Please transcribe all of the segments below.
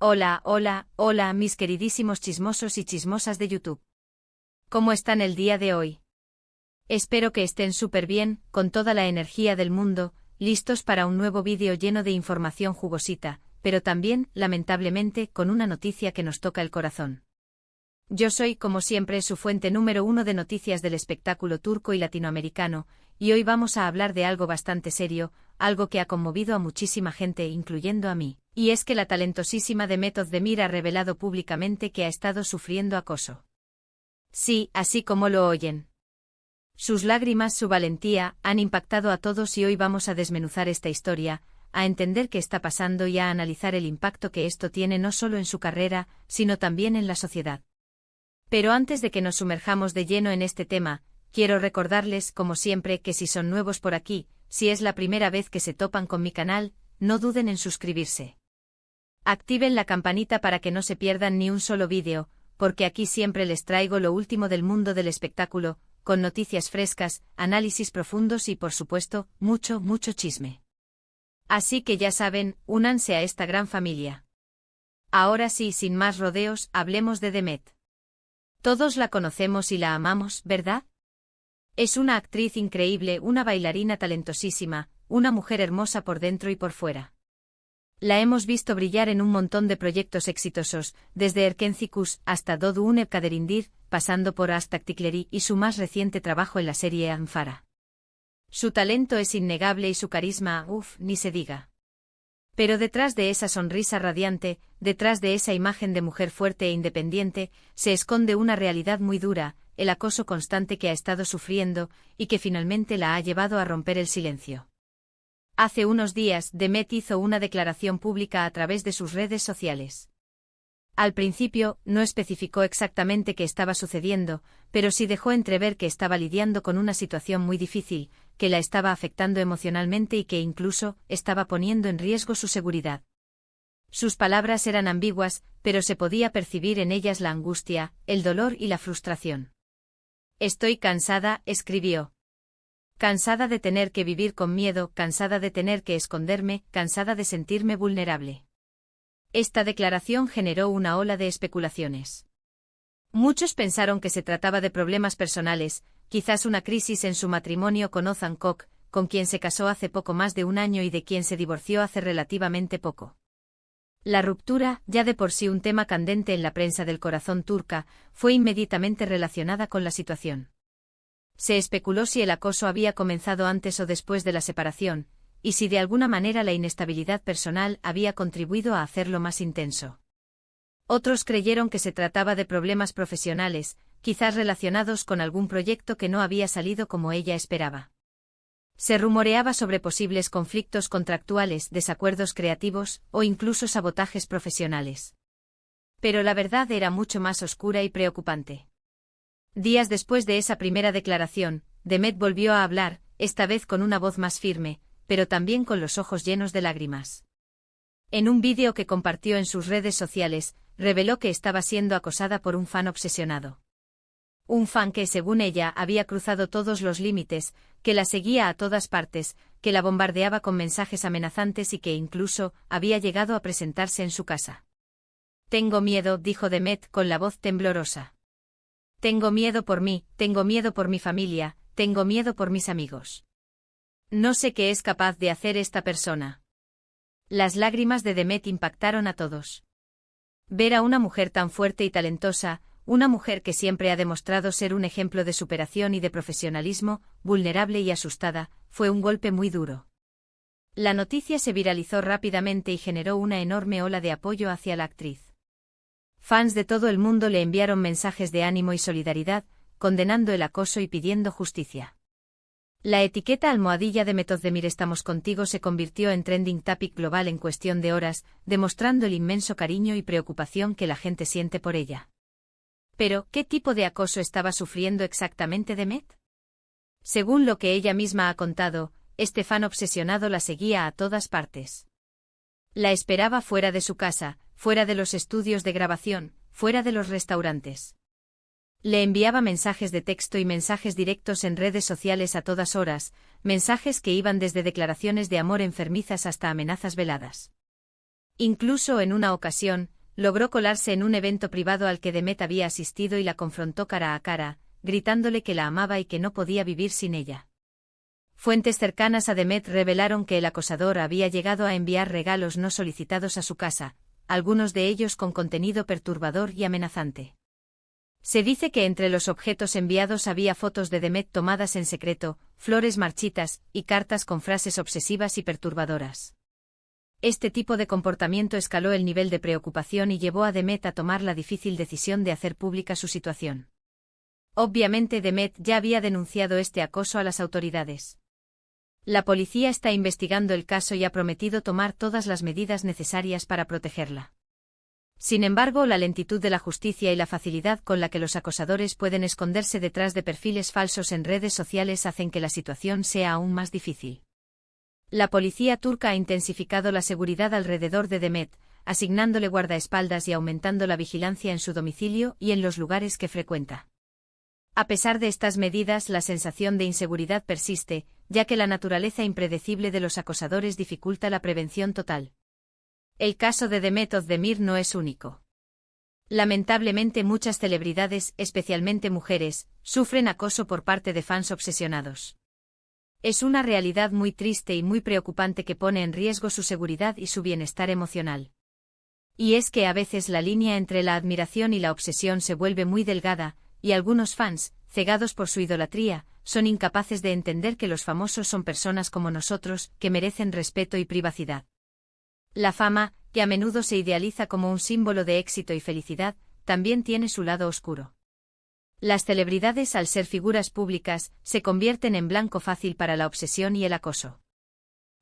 Hola, hola, hola, mis queridísimos chismosos y chismosas de YouTube. ¿Cómo están el día de hoy? Espero que estén súper bien, con toda la energía del mundo, listos para un nuevo vídeo lleno de información jugosita, pero también, lamentablemente, con una noticia que nos toca el corazón. Yo soy, como siempre, su fuente número uno de noticias del espectáculo turco y latinoamericano, y hoy vamos a hablar de algo bastante serio, algo que ha conmovido a muchísima gente, incluyendo a mí, y es que la talentosísima Demet Özdemir ha revelado públicamente que ha estado sufriendo acoso. Sí, así como lo oyen. Sus lágrimas, su valentía, han impactado a todos y hoy vamos a desmenuzar esta historia, a entender qué está pasando y a analizar el impacto que esto tiene no solo en su carrera, sino también en la sociedad. Pero antes de que nos sumerjamos de lleno en este tema, quiero recordarles, como siempre, que si son nuevos por aquí, si es la primera vez que se topan con mi canal, no duden en suscribirse. Activen la campanita para que no se pierdan ni un solo vídeo, porque aquí siempre les traigo lo último del mundo del espectáculo, con noticias frescas, análisis profundos y por supuesto, mucho chisme. Así que ya saben, únanse a esta gran familia. Ahora sí, sin más rodeos, hablemos de Demet. Todos la conocemos y la amamos, ¿verdad? Es una actriz increíble, una bailarina talentosísima, una mujer hermosa por dentro y por fuera. La hemos visto brillar en un montón de proyectos exitosos, desde Erkencikus hasta Doğduğun Kaderindir, pasando por Astaktikleri y su más reciente trabajo en la serie Anfara. Su talento es innegable y su carisma, ni se diga. Pero detrás de esa sonrisa radiante, detrás de esa imagen de mujer fuerte e independiente, se esconde una realidad muy dura, el acoso constante que ha estado sufriendo, y que finalmente la ha llevado a romper el silencio. Hace unos días, Demet hizo una declaración pública a través de sus redes sociales. Al principio, no especificó exactamente qué estaba sucediendo, pero sí dejó entrever que estaba lidiando con una situación muy difícil, que la estaba afectando emocionalmente y que incluso estaba poniendo en riesgo su seguridad. Sus palabras eran ambiguas, pero se podía percibir en ellas la angustia, el dolor y la frustración. Estoy cansada, escribió. Cansada de tener que vivir con miedo, cansada de tener que esconderme, cansada de sentirme vulnerable. Esta declaración generó una ola de especulaciones. Muchos pensaron que se trataba de problemas personales, quizás una crisis en su matrimonio con Ozan Koç, con quien se casó hace poco más de un año y de quien se divorció hace relativamente poco. La ruptura, ya de por sí un tema candente en la prensa del corazón turca, fue inmediatamente relacionada con la situación. Se especuló si el acoso había comenzado antes o después de la separación, y si de alguna manera la inestabilidad personal había contribuido a hacerlo más intenso. Otros creyeron que se trataba de problemas profesionales, quizás relacionados con algún proyecto que no había salido como ella esperaba. Se rumoreaba sobre posibles conflictos contractuales, desacuerdos creativos, o incluso sabotajes profesionales. Pero la verdad era mucho más oscura y preocupante. Días después de esa primera declaración, Demet volvió a hablar, esta vez con una voz más firme, pero también con los ojos llenos de lágrimas. En un vídeo que compartió en sus redes sociales, reveló que estaba siendo acosada por un fan obsesionado. Un fan que, según ella, había cruzado todos los límites, que la seguía a todas partes, que la bombardeaba con mensajes amenazantes y que incluso había llegado a presentarse en su casa. Tengo miedo, dijo Demet con la voz temblorosa. Tengo miedo por mí, tengo miedo por mi familia, tengo miedo por mis amigos. No sé qué es capaz de hacer esta persona. Las lágrimas de Demet impactaron a todos. Ver a una mujer tan fuerte y talentosa, una mujer que siempre ha demostrado ser un ejemplo de superación y de profesionalismo, vulnerable y asustada, fue un golpe muy duro. La noticia se viralizó rápidamente y generó una enorme ola de apoyo hacia la actriz. Fans de todo el mundo le enviaron mensajes de ánimo y solidaridad, condenando el acoso y pidiendo justicia. La etiqueta almohadilla Demet Özdemir estamos contigo se convirtió en trending topic global en cuestión de horas, demostrando el inmenso cariño y preocupación que la gente siente por ella. Pero, ¿qué tipo de acoso estaba sufriendo exactamente Demet? Según lo que ella misma ha contado, este fan obsesionado la seguía a todas partes. La esperaba fuera de su casa, fuera de los estudios de grabación, fuera de los restaurantes. Le enviaba mensajes de texto y mensajes directos en redes sociales a todas horas, mensajes que iban desde declaraciones de amor enfermizas hasta amenazas veladas. Incluso en una ocasión, logró colarse en un evento privado al que Demet había asistido y la confrontó cara a cara, gritándole que la amaba y que no podía vivir sin ella. Fuentes cercanas a Demet revelaron que el acosador había llegado a enviar regalos no solicitados a su casa, algunos de ellos con contenido perturbador y amenazante. Se dice que entre los objetos enviados había fotos de Demet tomadas en secreto, flores marchitas y cartas con frases obsesivas y perturbadoras. Este tipo de comportamiento escaló el nivel de preocupación y llevó a Demet a tomar la difícil decisión de hacer pública su situación. Obviamente Demet ya había denunciado este acoso a las autoridades. La policía está investigando el caso y ha prometido tomar todas las medidas necesarias para protegerla. Sin embargo, la lentitud de la justicia y la facilidad con la que los acosadores pueden esconderse detrás de perfiles falsos en redes sociales hacen que la situación sea aún más difícil. La policía turca ha intensificado la seguridad alrededor de Demet, asignándole guardaespaldas y aumentando la vigilancia en su domicilio y en los lugares que frecuenta. A pesar de estas medidas, la sensación de inseguridad persiste, ya que la naturaleza impredecible de los acosadores dificulta la prevención total. El caso de Demet Özdemir no es único. Lamentablemente muchas celebridades, especialmente mujeres, sufren acoso por parte de fans obsesionados. Es una realidad muy triste y muy preocupante que pone en riesgo su seguridad y su bienestar emocional. Y es que a veces la línea entre la admiración y la obsesión se vuelve muy delgada, y algunos fans, cegados por su idolatría, son incapaces de entender que los famosos son personas como nosotros, que merecen respeto y privacidad. La fama, que a menudo se idealiza como un símbolo de éxito y felicidad, también tiene su lado oscuro. Las celebridades, al ser figuras públicas, se convierten en blanco fácil para la obsesión y el acoso.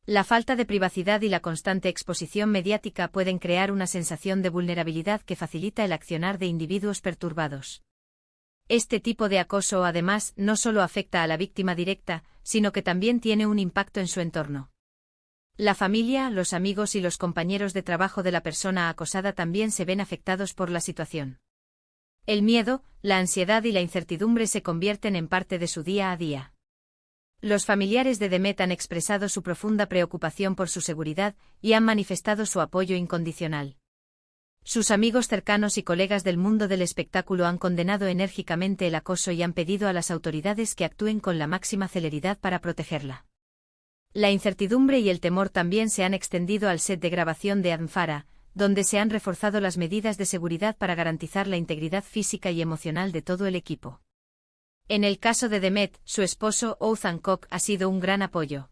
La falta de privacidad y la constante exposición mediática pueden crear una sensación de vulnerabilidad que facilita el accionar de individuos perturbados. Este tipo de acoso, además, no solo afecta a la víctima directa, sino que también tiene un impacto en su entorno. La familia, los amigos y los compañeros de trabajo de la persona acosada también se ven afectados por la situación. El miedo, la ansiedad y la incertidumbre se convierten en parte de su día a día. Los familiares de Demet han expresado su profunda preocupación por su seguridad y han manifestado su apoyo incondicional. Sus amigos cercanos y colegas del mundo del espectáculo han condenado enérgicamente el acoso y han pedido a las autoridades que actúen con la máxima celeridad para protegerla. La incertidumbre y el temor también se han extendido al set de grabación de Ankara, donde se han reforzado las medidas de seguridad para garantizar la integridad física y emocional de todo el equipo. En el caso de Demet, su esposo Oğuzhan Koç ha sido un gran apoyo.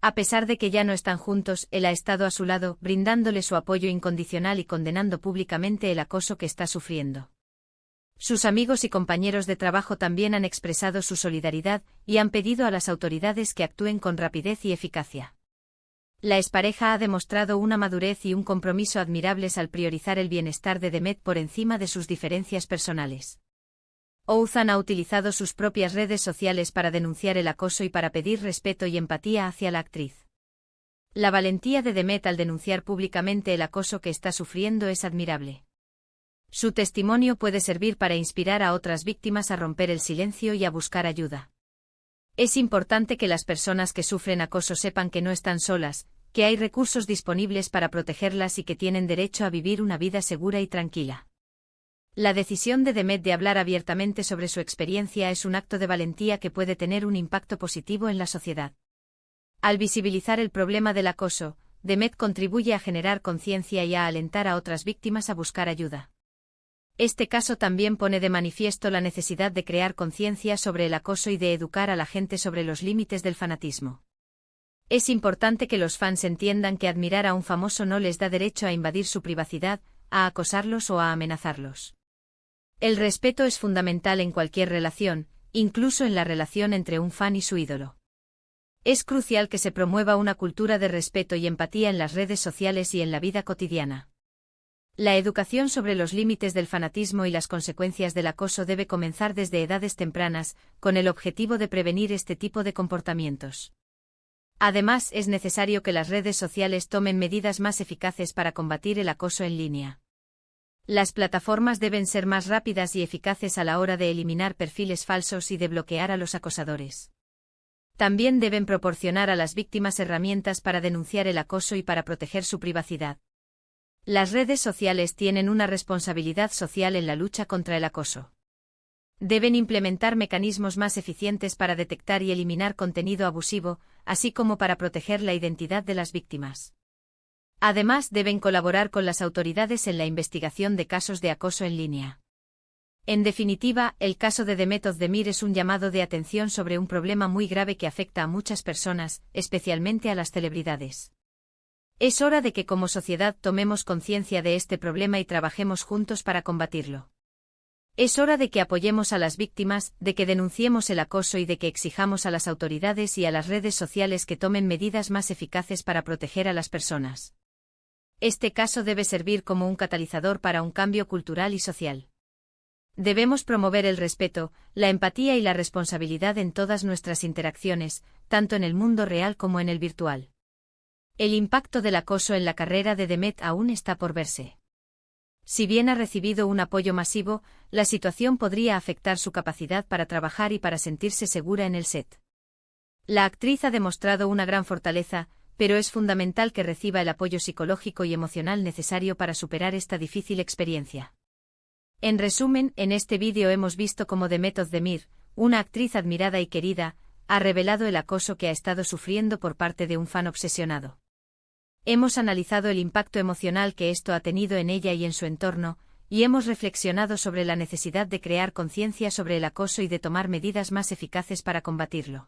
A pesar de que ya no están juntos, él ha estado a su lado, brindándole su apoyo incondicional y condenando públicamente el acoso que está sufriendo. Sus amigos y compañeros de trabajo también han expresado su solidaridad y han pedido a las autoridades que actúen con rapidez y eficacia. La expareja ha demostrado una madurez y un compromiso admirables al priorizar el bienestar de Demet por encima de sus diferencias personales. Oğuzhan ha utilizado sus propias redes sociales para denunciar el acoso y para pedir respeto y empatía hacia la actriz. La valentía de Demet al denunciar públicamente el acoso que está sufriendo es admirable. Su testimonio puede servir para inspirar a otras víctimas a romper el silencio y a buscar ayuda. Es importante que las personas que sufren acoso sepan que no están solas, que hay recursos disponibles para protegerlas y que tienen derecho a vivir una vida segura y tranquila. La decisión de Demet de hablar abiertamente sobre su experiencia es un acto de valentía que puede tener un impacto positivo en la sociedad. Al visibilizar el problema del acoso, Demet contribuye a generar conciencia y a alentar a otras víctimas a buscar ayuda. Este caso también pone de manifiesto la necesidad de crear conciencia sobre el acoso y de educar a la gente sobre los límites del fanatismo. Es importante que los fans entiendan que admirar a un famoso no les da derecho a invadir su privacidad, a acosarlos o a amenazarlos. El respeto es fundamental en cualquier relación, incluso en la relación entre un fan y su ídolo. Es crucial que se promueva una cultura de respeto y empatía en las redes sociales y en la vida cotidiana. La educación sobre los límites del fanatismo y las consecuencias del acoso debe comenzar desde edades tempranas, con el objetivo de prevenir este tipo de comportamientos. Además, es necesario que las redes sociales tomen medidas más eficaces para combatir el acoso en línea. Las plataformas deben ser más rápidas y eficaces a la hora de eliminar perfiles falsos y de bloquear a los acosadores. También deben proporcionar a las víctimas herramientas para denunciar el acoso y para proteger su privacidad. Las redes sociales tienen una responsabilidad social en la lucha contra el acoso. Deben implementar mecanismos más eficientes para detectar y eliminar contenido abusivo, así como para proteger la identidad de las víctimas. Además, deben colaborar con las autoridades en la investigación de casos de acoso en línea. En definitiva, el caso de Demet Özdemir es un llamado de atención sobre un problema muy grave que afecta a muchas personas, especialmente a las celebridades. Es hora de que como sociedad tomemos conciencia de este problema y trabajemos juntos para combatirlo. Es hora de que apoyemos a las víctimas, de que denunciemos el acoso y de que exijamos a las autoridades y a las redes sociales que tomen medidas más eficaces para proteger a las personas. Este caso debe servir como un catalizador para un cambio cultural y social. Debemos promover el respeto, la empatía y la responsabilidad en todas nuestras interacciones, tanto en el mundo real como en el virtual. El impacto del acoso en la carrera de Demet aún está por verse. Si bien ha recibido un apoyo masivo, la situación podría afectar su capacidad para trabajar y para sentirse segura en el set. La actriz ha demostrado una gran fortaleza, pero es fundamental que reciba el apoyo psicológico y emocional necesario para superar esta difícil experiencia. En resumen, en este vídeo hemos visto cómo Demet Özdemir, una actriz admirada y querida, ha revelado el acoso que ha estado sufriendo por parte de un fan obsesionado. Hemos analizado el impacto emocional que esto ha tenido en ella y en su entorno, y hemos reflexionado sobre la necesidad de crear conciencia sobre el acoso y de tomar medidas más eficaces para combatirlo.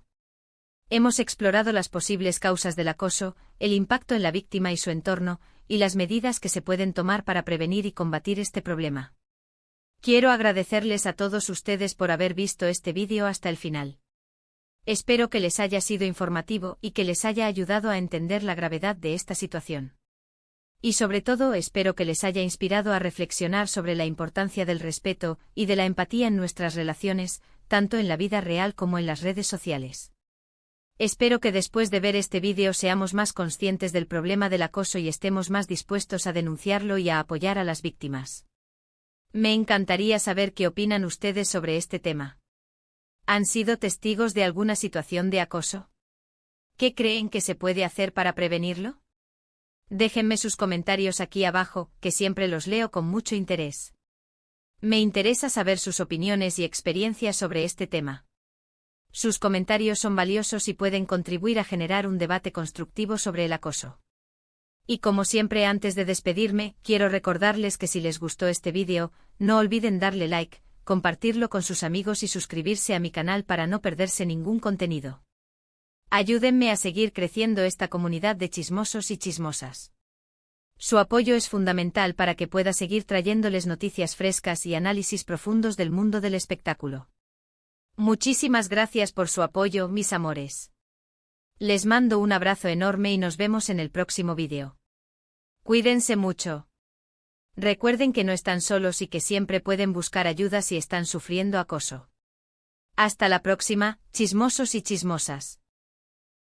Hemos explorado las posibles causas del acoso, el impacto en la víctima y su entorno, y las medidas que se pueden tomar para prevenir y combatir este problema. Quiero agradecerles a todos ustedes por haber visto este vídeo hasta el final. Espero que les haya sido informativo y que les haya ayudado a entender la gravedad de esta situación. Y sobre todo espero que les haya inspirado a reflexionar sobre la importancia del respeto y de la empatía en nuestras relaciones, tanto en la vida real como en las redes sociales. Espero que después de ver este vídeo seamos más conscientes del problema del acoso y estemos más dispuestos a denunciarlo y a apoyar a las víctimas. Me encantaría saber qué opinan ustedes sobre este tema. ¿Han sido testigos de alguna situación de acoso? ¿Qué creen que se puede hacer para prevenirlo? Déjenme sus comentarios aquí abajo, que siempre los leo con mucho interés. Me interesa saber sus opiniones y experiencias sobre este tema. Sus comentarios son valiosos y pueden contribuir a generar un debate constructivo sobre el acoso. Y como siempre, antes de despedirme, quiero recordarles que si les gustó este vídeo, no olviden darle like, compartirlo con sus amigos y suscribirse a mi canal para no perderse ningún contenido. Ayúdenme a seguir creciendo esta comunidad de chismosos y chismosas. Su apoyo es fundamental para que pueda seguir trayéndoles noticias frescas y análisis profundos del mundo del espectáculo. Muchísimas gracias por su apoyo, mis amores. Les mando un abrazo enorme y nos vemos en el próximo vídeo. Cuídense mucho. Recuerden que no están solos y que siempre pueden buscar ayuda si están sufriendo acoso. Hasta la próxima, chismosos y chismosas.